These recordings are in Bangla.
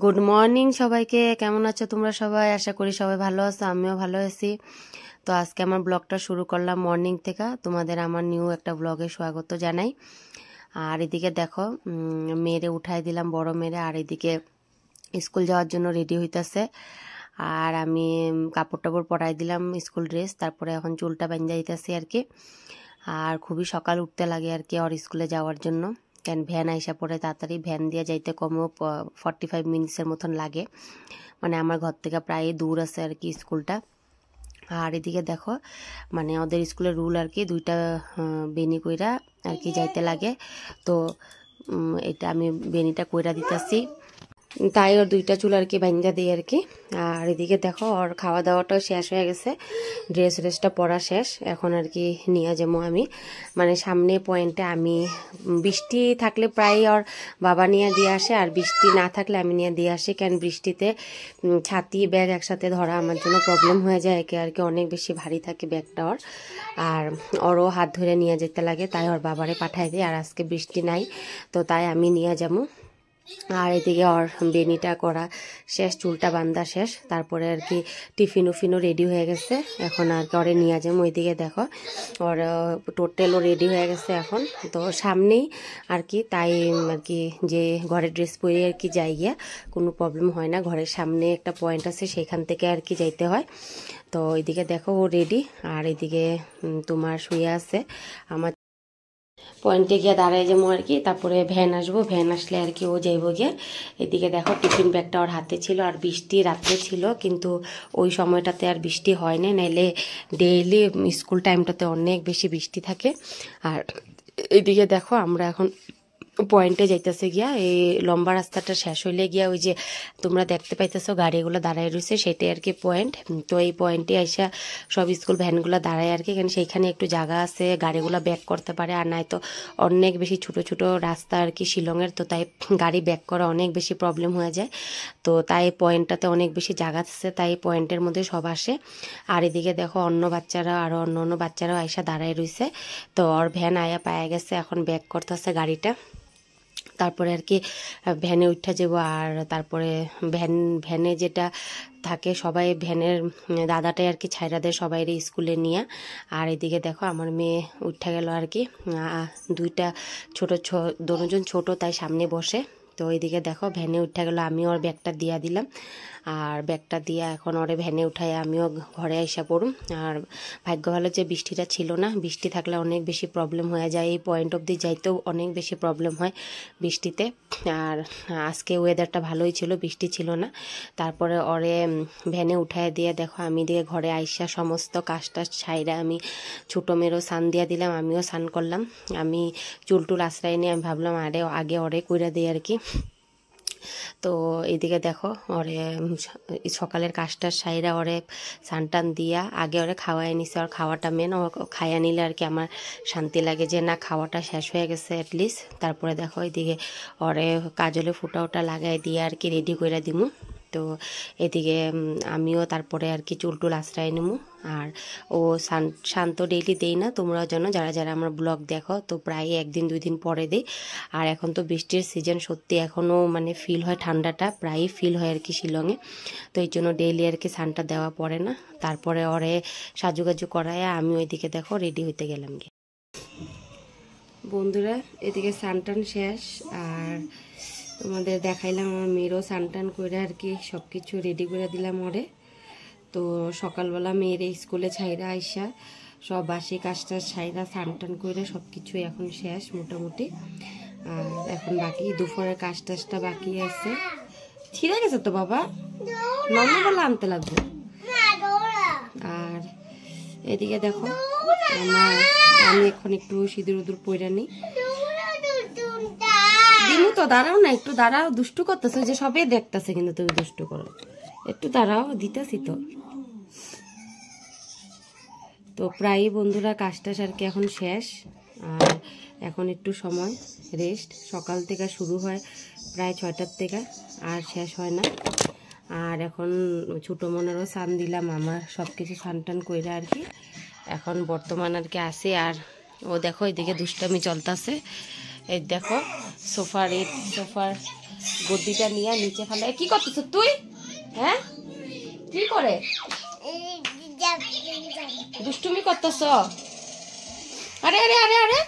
গুড মর্নিং সবাইকে। কেমন আছো তোমরা সবাই? আশা করি সবাই ভালো আছো, আমিও ভালো আছি। তো আজকে আমার ব্লগটা শুরু করলাম মর্নিং থেকে। তোমাদের আমার নিউ একটা ব্লগে স্বাগত জানাই। আর এদিকে দেখো মেয়েরে উঠাই দিলাম, বড় মেয়েরে, আর এদিকে স্কুল যাওয়ার জন্য রেডি হইতেছে। আর আমি কাপড় টাপড় পরাই দিলাম, স্কুল ড্রেস। তারপরে এখন চুলটা বেঁধে দিতেছি আর কি। আর খুবই সকাল উঠতে লাগে আর কি ওর স্কুলে যাওয়ার জন্য, কেন ভ্যান আইসা পড়ে তাড়াতাড়ি। ভ্যান দিয়ে যাইতে কমও 45 মিনিটসের মতন লাগে, মানে আমার ঘর থেকে প্রায় দূর আছে আর কি স্কুলটা। আর এদিকে দেখো মানে ওদের স্কুলের রুল আর কি, দুইটা বেনি কইরা আর কি যাইতে লাগে। তো এটা আমি বেনিটা কইরা দিতেছি, তাই ওর দুইটা চুল আর কি বাইন্দা দিই আর কি। আর এদিকে দেখো ওর খাওয়া দাওয়াটাও শেষ হয়ে গেছে, ড্রেসটা পরা শেষ। এখন আর কি নিয়ে যাবো আমি, মানে সামনে পয়েন্টে আমি, বৃষ্টি থাকলে প্রায় ওর বাবা নিয়ে দিয়ে আসে, আর বৃষ্টি না থাকলে আমি নিয়ে দিয়ে আসি। কেন বৃষ্টিতে ছাতি ব্যাগ একসাথে ধরা আমার জন্য প্রবলেম হয়ে যায় একে আর কি, অনেক বেশি ভারী থাকে ব্যাগটা ওর। আর ওরও হাত ধরে নিয়ে যেতে লাগে, তাই ওর বাবারে পাঠায় দিই। আর আজকে বৃষ্টি নাই, তো তাই আমি নিয়ে যাবো। আর এদিকে ওর বেনিটা করা শেষ, চুলটা বান্ধা শেষ। তারপরে আর কি টিফিন উফিনও রেডি হয়ে গেছে, এখন আর কি ওরে নিয়ে যাবো। ওইদিকে দেখো ওর টোটালও রেডি হয়ে গেছে এখন, তো সামনেই আর কি। তাই আর কি যে ঘরের ড্রেস পরে আর কি যাই গিয়া কোনো প্রবলেম হয় না, ঘরের সামনে একটা পয়েন্ট আছে সেখান থেকে আর কি যাইতে হয়। তো এইদিকে দেখো ও রেডি, আর এদিকে তোমার শুয়ে আছে। আমার পয়েন্টে গিয়ে দাঁড়ায় যাবো আর কি, তারপরে ভ্যান আসবো, ভ্যান আসলে আর কি ও যাইবো গিয়ে। এদিকে দেখো টিফিন ব্যাগটা ওর হাতে ছিল, আর বৃষ্টি রাত্রে ছিল, কিন্তু ওই সময়টাতে আর বৃষ্টি হয় না, নাইলে ডেইলি স্কুল টাইমটাতে অনেক বেশি বৃষ্টি থাকে। আর এদিকে দেখো আমরা এখন পয়েন্টে যাইতেছে গিয়া, এই লম্বা রাস্তাটা শেষ হইলে গিয়া ওই যে তোমরা দেখতে পাইতেছো গাড়িগুলো দাঁড়ায় রয়েছে, সেটাই আর কি পয়েন্ট। তো এই পয়েন্টে আইসা সব স্কুল ভ্যানগুলো দাঁড়ায় আর কি, কারণ সেইখানে একটু জায়গা আছে, গাড়িগুলো ব্যাক করতে পারে। আর নাই তো অনেক বেশি ছোট ছোট রাস্তা আর কি শিলংয়ের, তো তাই গাড়ি ব্যাক করা অনেক বেশি প্রবলেম হয়ে যায়। তো তাই পয়েন্টটাতে অনেক বেশি জায়গা আছে, তাই পয়েন্টের মধ্যে সব আসে। আর এদিকে দেখো অন্য বাচ্চারা, আরও অন্য অন্য বাচ্চারাও আইসা দাঁড়ায় রয়েছে। তো ওর ভ্যান আয়া পায়া গেছে, এখন ব্যাক করতেছে গাড়িটা। তারপরে আর কি ভ্যানে উঠা যাব। আর তারপরে ভ্যানে যেটা থাকে সবাই, ভ্যানের দাদাটাই আর কি ছাইরা দেয় সবাই স্কুলে নিয়ে। আর এদিকে দেখো আমার মেয়ে উঠা গেল আর কি, দুইটা দুজন ছোট, তাই সামনে বসে। তো এইদিকে দেখো ভ্যানে উঠা গেল, আমি ওর ব্যাগটা দিয়া দিলাম। আর ব্যাগটা দিয়ে এখন ওরে ভ্যানে উঠায় আমিও ঘরে আইসা পড়ুম। আর ভাগ্য ভালো যে বৃষ্টিটা ছিল না, বৃষ্টি থাকলে অনেক বেশি প্রবলেম হয়ে যায়, এই পয়েন্ট অবধি যাইতেও অনেক বেশি প্রবলেম হয় বৃষ্টিতে। আর আজকে ওয়েদারটা ভালোই ছিল, বৃষ্টি ছিল না। তারপরে ওরে ভ্যানে উঠায় দিয়ে দেখো আমি দিয়ে ঘরে আইসা সমস্ত কাজটা ছাইরা আমি ছোটো মেয়েরও স্নান দিয়া দিলাম, আমিও স্নান করলাম। আমি চুল টুল আশ্রয় নিয়ে আমি ভাবলাম আগে ওরে কইরা দিই আর কি। তো এইদিকে দেখো ওরে সকালের কাজটার সাইরা ওরে সানটান দিয়া আগে ওরে খাওয়াই নিছে। ওর খাওয়াটা মেন, ও খাইয়া নিলে আর কি আমার শান্তি লাগে যে না খাওয়াটা শেষ হয়ে গেছে অ্যাটলিস্ট। তারপরে দেখো এইদিকে ওরে কাজলে ফুটা ওটা লাগাই দিয়ে আর কি রেডি করে দিমু। তো এদিকে আমিও তারপরে আর কি চুল টুল আশ্রয় নিমু। আর ও শান্ত ডেইলি দেই না, তোমরাও জানো যারা যারা আমার ব্লগ দেখো, তো প্রায় একদিন দুই দিন পরে দিই। আর এখন তো বৃষ্টির সিজন, সত্যি এখনও মানে ফিল হয় ঠান্ডাটা, প্রায়ই ফিল হয় আর কি শিলংয়ে। তো এই জন্য ডেইলি আর কি সানটা দেওয়া পড়ে না। তারপরে ওরে সাজুগাজু করায় আমি ওইদিকে দেখো রেডি হইতে গেলাম গিয়ে। বন্ধুরা এদিকে সানটান শেষ, আর তোমাদের দেখাইলাম আমার মেয়েরও সানটান করে আর কি সব কিছু রেডি করে দিলাম ওরে। তো সকালবেলা মেয়ের স্কুলে ছাইরা আইসা সব বাসি কাজটা ছাইরা সানটান করে সব কিছু এখন শেষ মোটামুটি। আর এখন বাকি দুপুরের কাজ টাজটা বাকি আছে। ছিঁড়ে গেছে তো বাবা, নর্মাল আনতে লাগবে। আর এদিকে দেখো আমি এখন একটু সিঁদুর উদুর পইরা নিই। দিনু তো দাঁড়াও না, একটু দাঁড়াও, দুষ্টু করতেছে যে সবে দেখতেছে, কিন্তু তুমি দুষ্টু করো, একটু দাঁড়াও, দিতেছি তো। তো প্রায় বন্ধুরা কাজটা আর কি এখন শেষ। আর এখন একটু সময় রেস্ট, সকাল থেকে শুরু হয় প্রায় 6টার থেকে, আর শেষ হয় না। আর এখন ছোটো মনেরও স্নান দিলাম, আমার সব কিছু স্নান টান কইরা আর কি এখন বর্তমান আর কি আসে। আর ও দেখো এদিকে দুষ্টামি চলতেছে, এই দেখো সোফার গদ্দিটা নিয়ে নিচে ফেলে। কি করতেছ তুই? হ্যাঁ কি করে দুষ্টুমি করতেছ? আরে আরে আরে আরে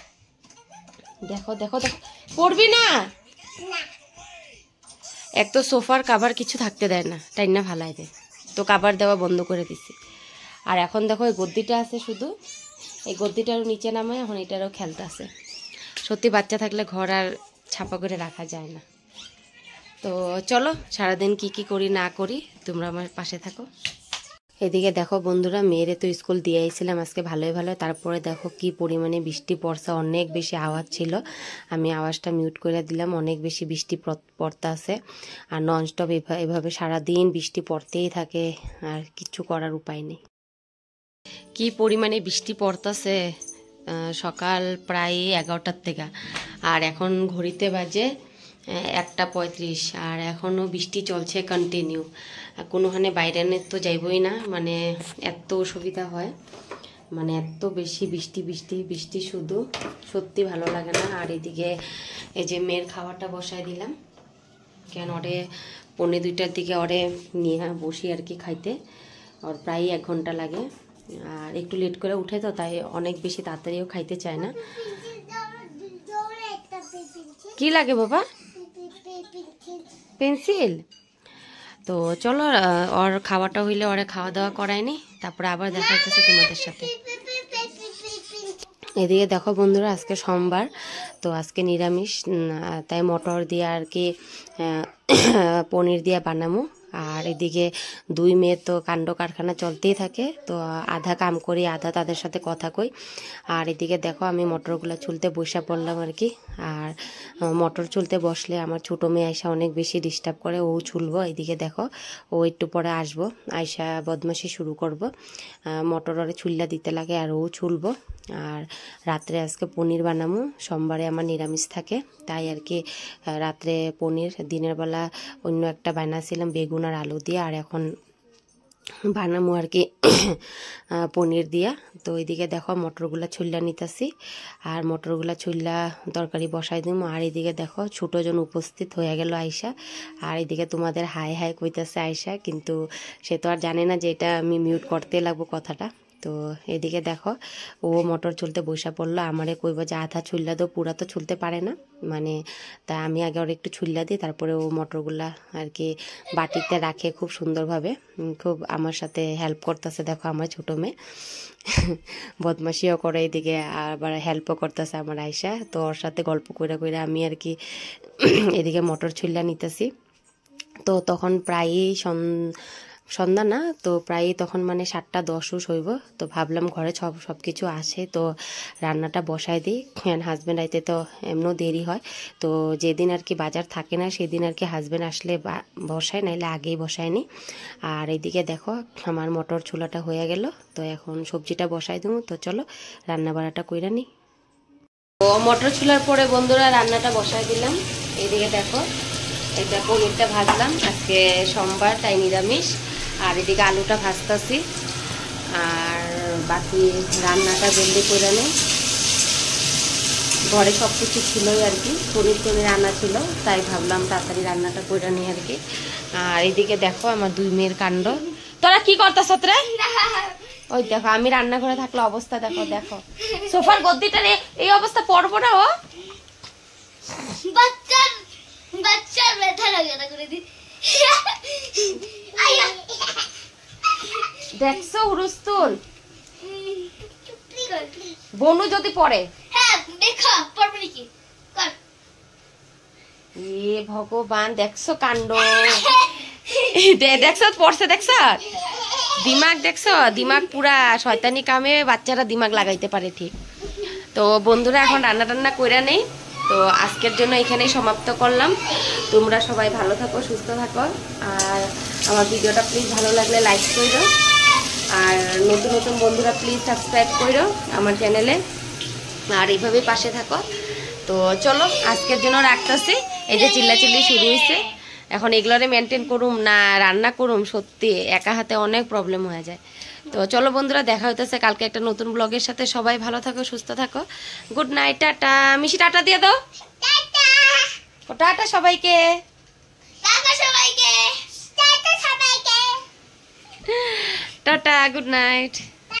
দেখো দেখো দেখো, পড়বি না। এক তো সোফার কাভার কিছু থাকতে দেয় না, তাই না ফালাই দেয়, তো কাভার দেওয়া বন্ধ করে দিছি। আর এখন দেখো এই গদ্দিটা আছে, শুধু এই গদ্দিটারও নিচে নামায় এখন এটারও খেলতে আছে। সত্যি বাচ্চা থাকলে ঘর আর ছাপা করে রাখা যায় না। তো চলো সারাদিন কি কি করি না করি তোমরা আমার পাশে থাকো। এদিকে দেখো বন্ধুরা, মেয়েরে তো স্কুল দিয়ে আইছিলাম আজকে ভালোই ভালো। তারপরে দেখো কি পরিমাণে বৃষ্টি পড়ছে, অনেক বেশি আওয়াজ ছিল, আমি আওয়াজটা মিউট করে দিলাম। অনেক বেশি বৃষ্টি পড়তে আছে আর ননস্টপ এভাবে সারাদিন বৃষ্টি পড়তেই থাকে, আর কিছু করার উপায় নেই। কি পরিমাণে বৃষ্টি পড়তেছে, সকাল প্রায় 11টার থেকে, আর এখন ঘড়িতে বাজে 1:35, আর এখনও বৃষ্টি চলছে কন্টিনিউ। কোনোখানে বাইরে তো যাইবই না, মানে এত অসুবিধা হয়, মানে এত বেশি বৃষ্টি বৃষ্টি বৃষ্টি শুধু, সত্যি ভালো লাগে না। আর এদিকে এই যে মেয়ের খাবারটা বসাই দিলাম, কেন ওরে 1:45টার দিকে ওরে নিয়ে বসি আর কি খাইতে, আর প্রায় 1 ঘন্টা লাগে। আর একটু লেট করে উঠে তো, তাই অনেক বেশি তাড়াতাড়িও খাইতে চায় না। কি লাগে বাবা? পেন্সিল? তো চলো ওর খাওয়াটা হইলে ওরে খাওয়া দাওয়া করায়নি, তারপরে আবার দেখা যাচ্ছে তোমাদের সাথে। এদিকে দেখো বন্ধুরা, আজকে সোমবার, তো আজকে নিরামিষ, তাই মটর দিয়ে আর কি পনির দিয়ে বানামো। আর এদিকে 2 মেয়ে তো কাণ্ড কারখানা চলতেই থাকে, তো আধা কাম করি আধা তাদের সাথে কথা কই। আর এদিকে দেখো আমি মটরগুলো চুলতে বসে পড়লাম আর কি। আর মটর চুলতে বসলে আমার ছোটো মেয়ে আয়সা অনেক বেশি ডিস্টার্ব করে, ও চুলবো। এদিকে দেখো ও একটু পরে আসবো, আয়সা বদমাশি শুরু করব, মটর ওরে চুল্লা দিতে লাগে আর ও চুলবো। আর রাত্রে আজকে পনির বানামো, সোমবারে আমার নিরামিষ থাকে, তাই আর কি রাত্রে পনির। দিনের বেলা অন্য একটা বানাছিলাম বেগুন আর আলু দিয়ে, আর এখন বানামো আর কি পনির দিয়া। তো এদিকে দেখো মটরগুলা ছুল্লা নিতেছি, আর মটরগুলা ছুল্লা তরকারি বসাই দিব। আর এদিকে দেখো ছোটোজন উপস্থিত হয়ে গেল আয়সা, আর এদিকে তোমাদের হাই হাই কইতেছে আয়সা, কিন্তু সে তো আর জানে না যে এটা আমি মিউট করতে লাগবো কথাটা। তো এদিকে দেখো ও মটর চুলতে বসা পড়লো, আমারে কইব যে আধা ছুল্লা দো, পুরা তো ছুলতে পারে না, মানে তা আমি আগে ওর একটু ছুল্লা দিই, তারপরে ও মটরগুলা আর কি বাটিতে রাখে খুব সুন্দরভাবে, খুব আমার সাথে হেল্প করতেছে। দেখো আমার ছোটো মেয়ে বদমাশিও করে, এদিকে আবার হেল্পও করতেছে আমার আয়সা। তো ওর সাথে গল্প কইরা কইরা আমি আর কি এদিকে মটর ছুল্লা নিতেছি। তো তখন প্রায়ই সন্ধ্যা না, তো প্রায় তখন মানে 7:10 হইব। তো ভাবলাম ঘরে সব কিছু আছে, তো রান্নাটা বসাই দিই। হাজব্যান্ড আইতে তো এমনও দেরি হয়, তো যেদিন আর কি বাজার থাকে না সেদিন আর কি হাজব্যান্ড আসলে বসায়, নাইলে আগেই বসায়নি। আর এইদিকে দেখো আমার মটর ছোলাটা হয়ে গেল, তো এখন সবজিটা বসাই দেবো। তো চলো রান্না বাড়াটা কইরা নি। তো মটর ছোলার পরে বন্ধুরা রান্নাটা বসাই দিলাম। এইদিকে দেখো এটা পনিরটা ভাজলাম, আজকে সোমবার তাই নিরামিষ। আর এদিকে আলুটা ভাজতেছি, আর বাকি রান্নাটা জলদি করে নেই। ঘরে সব কিছু ছিলই আর কি, পনির রান্না ছিল, তাই ভাবলাম তাড়াতাড়ি রান্নাটা করে নিই আর কি। আর এদিকে দেখো আমার 2 মেয়ের কাণ্ড। তোরা কি করতেছ রে? ওই দেখো আমি রান্না করে থাকলে অবস্থা দেখো, দেখো সোফার গদ্দিটার এই অবস্থা পড়বো না ও। বাচ্চার ব্যথা লাগে না করে দি। দেখছো হুরুস্তুল বনু যদি পড়ে, হ্যাঁ দেখা পড়বে নাকি কর। এ ভগবান দেখছো কাণ্ড, দেখছো পড়ছে, দেখছো দিমাগ, দেখছো দিমাগ পুরা শয়তানি কামে বাচ্চারা দিমাগ লাগাইতে পারে ঠিক। তো বন্ধুরা এখন রান্না টান্না কইরা নেই, তো আজকের জন্য এখানেই সমাপ্ত করলাম। তোমরা সবাই ভালো থাকো, সুস্থ থাকো, আর আমার ভিডিওটা প্লিজ ভালো লাগলে লাইক করো, আর নতুন নতুন বন্ধুরা প্লিজ সাবস্ক্রাইব করো আমার চ্যানেলে, আর এইভাবেই পাশে থাকো। তো চলো আজকের জন্য রাখতেছি। এই যে চিল্লাচিল্লি শুরু হয়েছে, এখন এগুলোরে মেনটেন করুম না রান্না করুম, সত্যি একা হাতে অনেক প্রবলেম হয়ে যায়। তো চলো বন্ধুরা দেখা হইতেছে কালকে একটা নতুন ব্লগের সাথে। সবাই ভালো থাকো, সুস্থ থাকো, গুড নাইট, টাটা। মিশি টাটা দিয়ে দাও। টাটা সবাইকে, টাটা, গুড নাইট।